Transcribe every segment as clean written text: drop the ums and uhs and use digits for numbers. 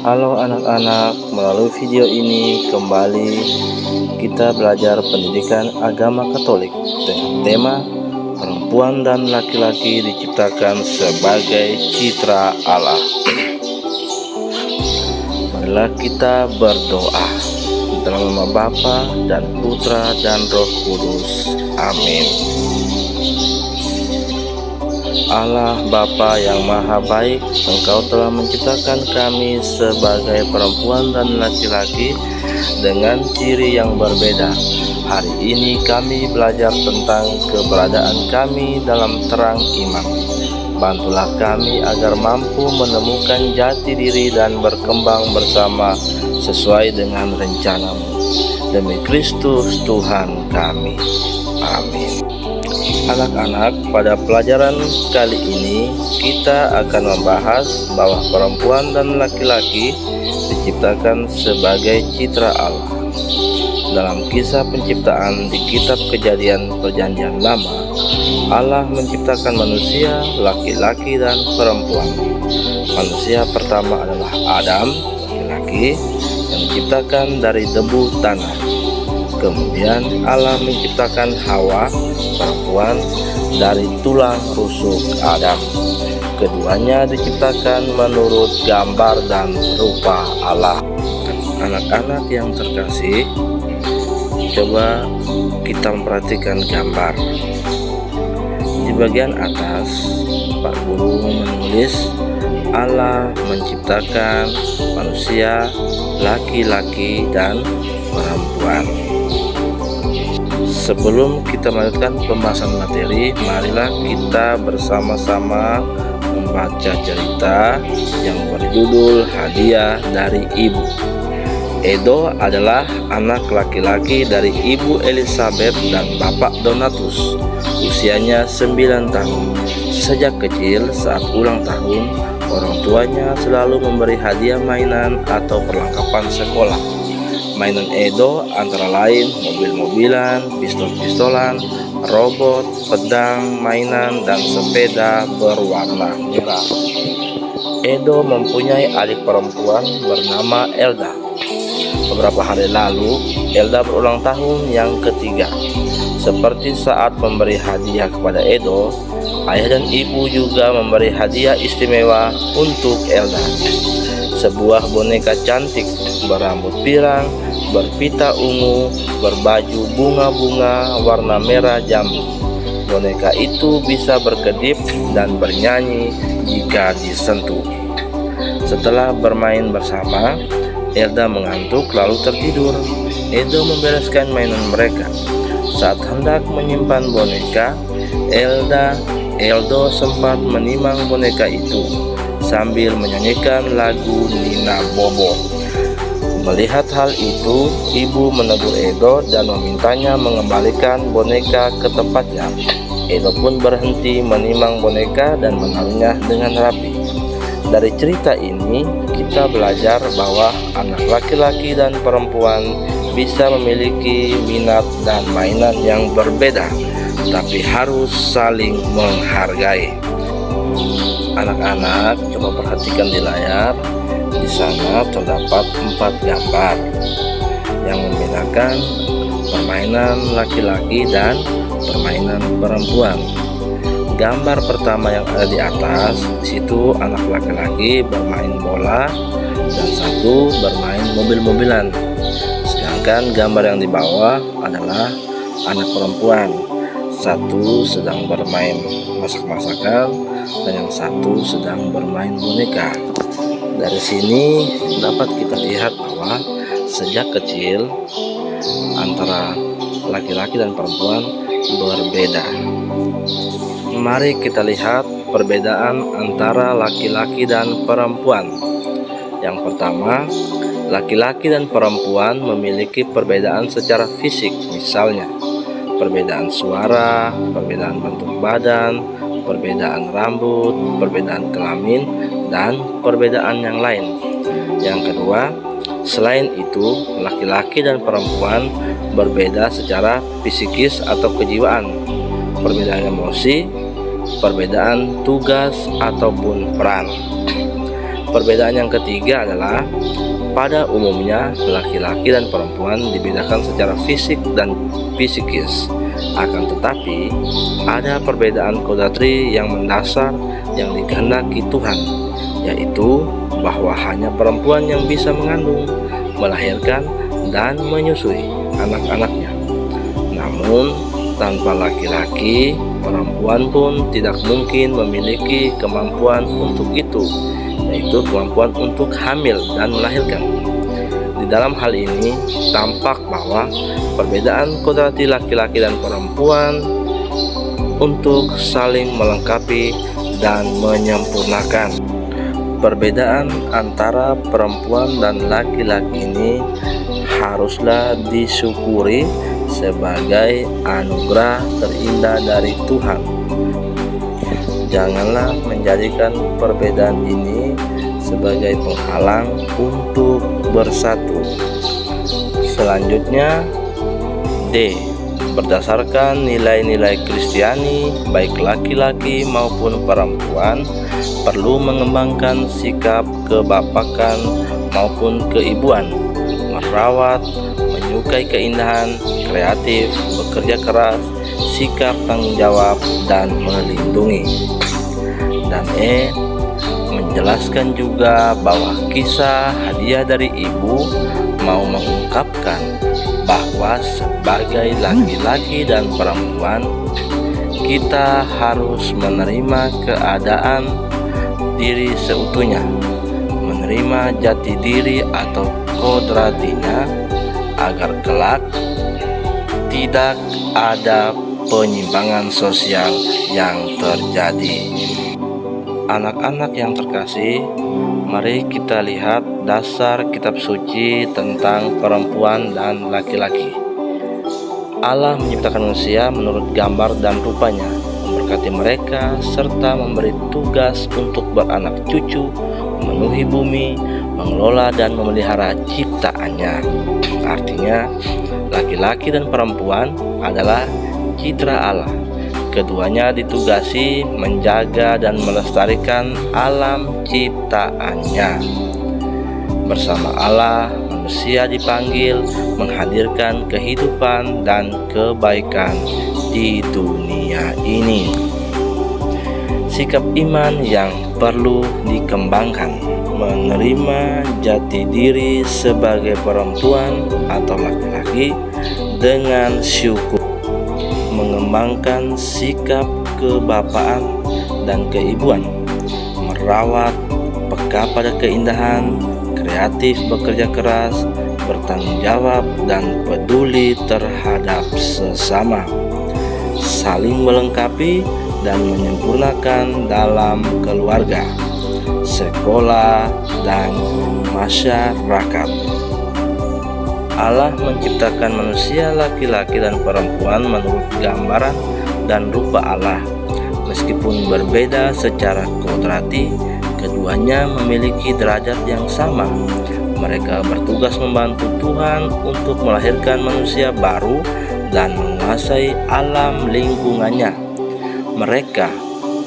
Halo anak-anak, melalui video ini kembali kita belajar pendidikan agama Katolik dengan tema perempuan dan laki-laki diciptakan sebagai citra Allah. Marilah kita berdoa dalam nama Bapa dan Putra dan Roh Kudus. Amin. Allah Bapa yang Maha Baik, Engkau telah menciptakan kami sebagai perempuan dan laki-laki dengan ciri yang berbeda. Hari ini kami belajar tentang keberadaan kami dalam terang iman. Bantulah kami agar mampu menemukan jati diri dan berkembang bersama sesuai dengan rencana-Mu. Demi Kristus Tuhan kami. Amin. Anak-anak, pada pelajaran kali ini kita akan membahas bahwa perempuan dan laki-laki diciptakan sebagai citra Allah. Dalam kisah penciptaan di kitab Kejadian Perjanjian Lama, Allah menciptakan manusia, laki-laki dan perempuan. Manusia pertama adalah Adam, laki-laki, yang diciptakan dari debu tanah. Kemudian Allah menciptakan Hawa, perempuan, dari tulang rusuk Adam. Keduanya diciptakan menurut gambar dan rupa Allah. Anak-anak yang terkasih, coba kita memperhatikan gambar. Di bagian atas, Pak Guru menulis Allah menciptakan manusia, laki-laki dan perempuan. Sebelum kita melanjutkan pembahasan materi, marilah kita bersama-sama membaca cerita yang berjudul Hadiah dari Ibu. Edo adalah anak laki-laki dari Ibu Elizabeth dan Bapak Donatus. Usianya 9 tahun. Sejak kecil, saat ulang tahun, orang tuanya selalu memberi hadiah mainan atau perlengkapan sekolah. Mainan Edo antara lain mobil-mobilan, pistol-pistolan, robot, pedang, mainan, dan sepeda berwarna merah. Edo mempunyai adik perempuan bernama Elda. Beberapa hari lalu, Elda berulang tahun yang ketiga. Seperti saat memberi hadiah kepada Edo, ayah dan ibu juga memberi hadiah istimewa untuk Elda. Sebuah boneka cantik berambut pirang, berpita ungu, berbaju bunga-bunga warna merah jambu. Boneka itu bisa berkedip dan bernyanyi jika disentuh. Setelah bermain bersama, Elda mengantuk lalu tertidur. Edo membereskan mainan mereka. Saat hendak menyimpan boneka, Eldo sempat menimang boneka itu sambil menyanyikan lagu Nina Bobo. Melihat hal itu, ibu menegur Edo dan memintanya mengembalikan boneka ke tempatnya. Edo pun berhenti menimang boneka dan menaruhnya dengan rapi. Dari cerita ini, kita belajar bahwa anak laki-laki dan perempuan bisa memiliki minat dan mainan yang berbeda, tapi harus saling menghargai. Anak-anak, coba perhatikan di layar. Di sana terdapat 4 gambar yang membedakan permainan laki-laki dan permainan perempuan. Gambar pertama yang ada di atas, di situ anak laki-laki bermain bola dan satu bermain mobil-mobilan. Sedangkan gambar yang di bawah adalah anak perempuan. Satu sedang bermain masak-masakan dan yang satu sedang bermain boneka. Dari sini dapat kita lihat bahwa sejak kecil antara laki-laki dan perempuan berbeda. Mari kita lihat perbedaan antara laki-laki dan perempuan. Yang pertama, laki-laki dan perempuan memiliki perbedaan secara fisik, misalnya perbedaan suara, perbedaan bentuk badan, perbedaan rambut, perbedaan kelamin, dan perbedaan yang lain. Yang kedua, selain itu, laki-laki dan perempuan berbeda secara psikis atau kejiwaan, perbedaan emosi, perbedaan tugas ataupun peran. Perbedaan yang ketiga adalah pada umumnya laki-laki dan perempuan dibedakan secara fisik dan psikis. Akan tetapi ada perbedaan kodratri yang mendasar yang dikehendaki Tuhan, yaitu bahwa hanya perempuan yang bisa mengandung, melahirkan, dan menyusui anak-anaknya. Namun tanpa laki-laki, perempuan pun tidak mungkin memiliki kemampuan untuk itu, yaitu kemampuan untuk hamil dan melahirkan. Di dalam hal ini tampak bahwa perbedaan kodrati laki-laki dan perempuan untuk saling melengkapi dan menyempurnakan. Perbedaan antara perempuan dan laki-laki ini haruslah disyukuri sebagai anugerah terindah dari Tuhan. Janganlah menjadikan perbedaan ini sebagai penghalang untuk bersatu. Selanjutnya, D. Berdasarkan nilai-nilai Kristiani, baik laki-laki maupun perempuan perlu mengembangkan sikap kebapakan maupun keibuan, merawat, menyukai keindahan, kreatif, bekerja keras, sikap tanggung jawab, dan melindungi. Dan E. Menjelaskan juga bahwa kisah hadiah dari ibu mau mengungkapkan bahwa sebagai laki-laki dan perempuan kita harus menerima keadaan diri seutuhnya, menerima jati diri atau kodratinya, agar kelak tidak ada penyimpangan sosial yang terjadi. Anak-anak yang terkasih, mari kita lihat dasar kitab suci tentang perempuan dan laki-laki. Allah menciptakan manusia menurut gambar dan rupanya, memberkati mereka serta memberi tugas untuk beranak cucu, memenuhi bumi, mengelola dan memelihara ciptaannya. Artinya, laki-laki dan perempuan adalah citra Allah. Keduanya ditugasi menjaga dan melestarikan alam ciptaannya. Bersama Allah, manusia dipanggil menghadirkan kehidupan dan kebaikan di dunia ini. Sikap iman yang perlu dikembangkan, menerima jati diri sebagai perempuan atau laki-laki dengan syukur, mengembangkan sikap kebapaan dan keibuan, merawat, peka pada keindahan, kreatif, bekerja keras, bertanggung jawab, dan peduli terhadap sesama, saling melengkapi dan menyempurnakan dalam keluarga, sekolah, dan masyarakat. Allah menciptakan manusia laki-laki dan perempuan menurut gambaran dan rupa Allah. Meskipun berbeda secara kodrati, keduanya memiliki derajat yang sama. Mereka bertugas membantu Tuhan untuk melahirkan manusia baru dan menguasai alam lingkungannya. Mereka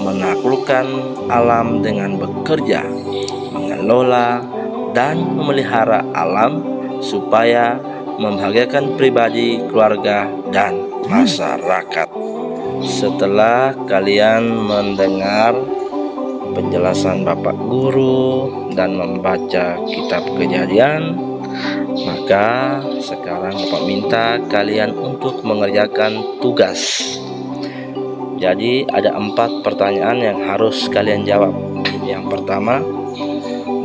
menaklukkan alam dengan bekerja, mengelola, dan memelihara alam supaya membahagiakan pribadi, keluarga, dan masyarakat. Setelah kalian mendengar penjelasan Bapak Guru dan membaca kitab Kejadian, maka sekarang Bapak minta kalian untuk mengerjakan tugas. Jadi ada 4 pertanyaan yang harus kalian jawab. Yang pertama,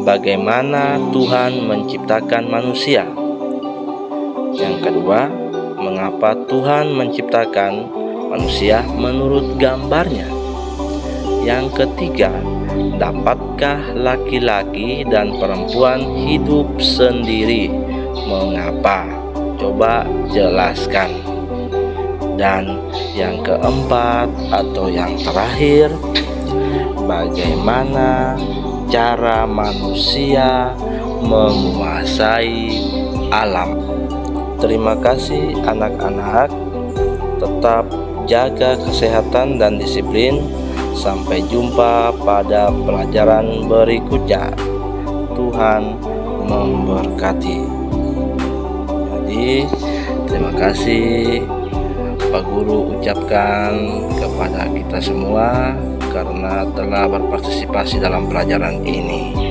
bagaimana Tuhan menciptakan manusia? Yang kedua, mengapa Tuhan menciptakan manusia menurut gambarnya? Yang ketiga, dapatkah laki-laki dan perempuan hidup sendiri? Mengapa? Coba jelaskan. Dan yang keempat atau yang terakhir, bagaimana cara manusia menguasai alam? Terima kasih anak-anak, tetap jaga kesehatan dan disiplin. Sampai jumpa pada pelajaran berikutnya. Tuhan memberkati. Jadi terima kasih Pak Guru ucapkan kepada kita semua karena telah berpartisipasi dalam pelajaran ini.